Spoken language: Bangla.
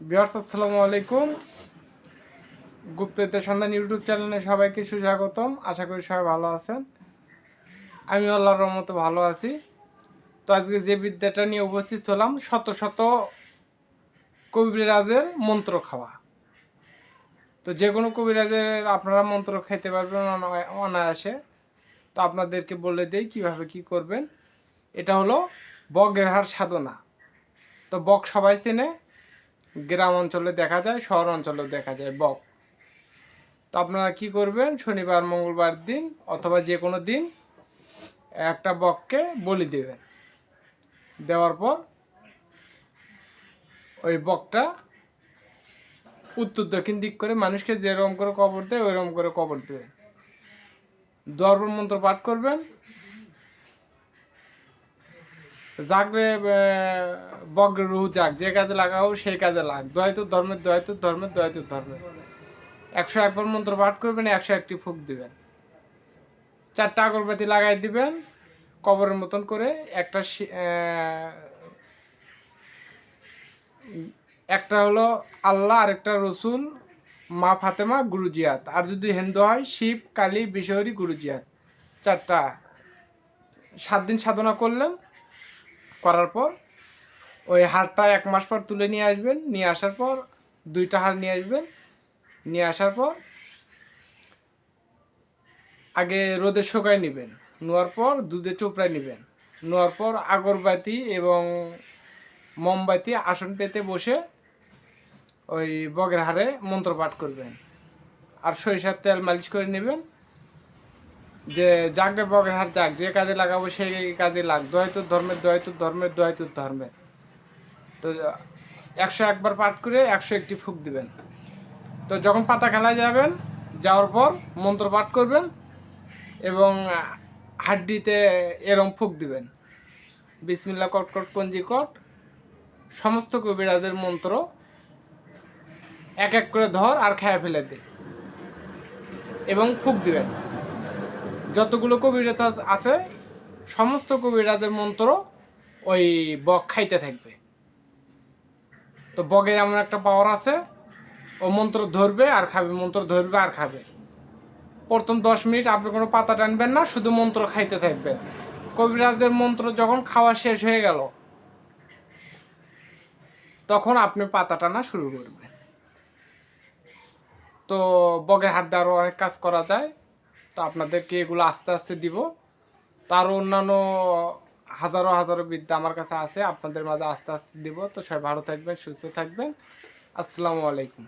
ভিউয়ার্স আসসালামু আলাইকুম। গুপ্তবিদ্যা সন্ধান ইউটিউব চ্যানেলে সবাইকে সুস্বাগতম। আশা করি সবাই ভালো আছেন। আমি আল্লাহর রহমতে ভালো আছি। তো আজকে যে বিদ্যাটা নিয়ে উপস্থিত হলাম, শত শত কবিরাজের মন্ত্র খাওয়া। তো যে কোনো কবিরাজের আপনারা মন্ত্র খেতে পারবেন অনায়াসে। তো আপনাদেরকে বলে দেই কিভাবে কি করবেন। এটা হলো বগের হাড় সাধনা। তো বক সবাই চেনে, গ্রাম অঞ্চলে দেখা যায়, শহর অঞ্চলেও দেখা যায় বক। তো আপনারা কি করবেন, শনিবার মঙ্গলবার দিন অথবা যে কোনো দিন একটা বককে বলি দেবেন। দেওয়ার পর ওই বকটা উত্তর দক্ষিণ দিক করে মানুষকে যেরকম করে কবর দেয় ওইরকম করে কবর দেবে। দর্ব মন্ত্র পাঠ করবেন। জাগরে বগ্র রুহু জাগ, যে কাজে লাগাও সেই কাজে লাগ, দয়াতুর ধর্মের দয়াতুর ধর্মের দয়াতুর ধর্মের 101বার মন্ত্র পাঠ করবেন, 101টি ফুঁক দিবেন। 4টা আগরবাতি লাগাই দিবেন কবরের মতন করে। একটা হলো আল্লাহ, আরেকটা রসুল, মা ফাতেমা, গুরুজিয়াত, আর যদি হিন্দু হয় শিব, কালী, বিশহরী, গুরুজিয়াত। 4টা 7 দিন সাধনা করলেন। করার পর ওই হাড়টা 1 মাস পর তুলে নিয়ে আসবেন। নিয়ে আসার পর 2টা হাড় নিয়ে আসবেন। নিয়ে আসার পর আগে রোদে শুকায় নেবেন। নেওয়ার পর দুধে চোপড়ায় নেবেন। নেওয়ার পর আগরবাতি এবং মোমবাতি আসন পেতে বসে ওই বগের হাড়ে মন্ত্র পাঠ করবেন। আর সরিষার তেল মালিশ করে নেবেন। যে জাগরে বগের হাড় জাগ, যে কাজে লাগাবো সেই কাজে লাগ, দয়াতুর ধর্মের দয়াতুর ধর্মের দয়াতুর ধর্মের। তো 101বার পাঠ করে 101টি ফুঁক দিবেন। তো যখন পাতা খেলায় যাবেন, যাওয়ার পর মন্ত্র পাঠ করবেন এবং হাড্ডিতে এরম ফুঁক দিবেন, বিসমিল্লাহ কটকট পঞ্জিকট। সমস্ত কবিরাজের মন্ত্র এক এক করে ধর আর খেয়ে ফেলে দে এবং ফুঁক দিবেন। যতগুলো কবিরাজ আছে সমস্ত কবিরাজের মন্ত্র ওই বক খাইতে থাকবে। তো বগের এমন একটা পাওয়ার আছে, ও মন্ত্র ধরবে আর খাবে, মন্ত্র ধরবে আর খাবে। প্রথম 10 মিনিট আপনি কোনো পাতা টানবেন না, শুধু মন্ত্র খাইতে থাকবেন। কবিরাজের মন্ত্র যখন খাওয়া শেষ হয়ে গেল তখন আপনি পাতা টানা শুরু করবেন। তো বগের হাত দিয়ে আরও অনেক কাজ করা যায়। তো আপনাদেরকে এগুলো আস্তে আস্তে দিব। তার অন্যান্য হাজারো হাজারো বিদ্যা আমার কাছে আছে, আপনাদের মাঝে আস্তে আস্তে দিব। তো সবাই ভালো থাকবেন, সুস্থ থাকবেন। আসসালামু আলাইকুম।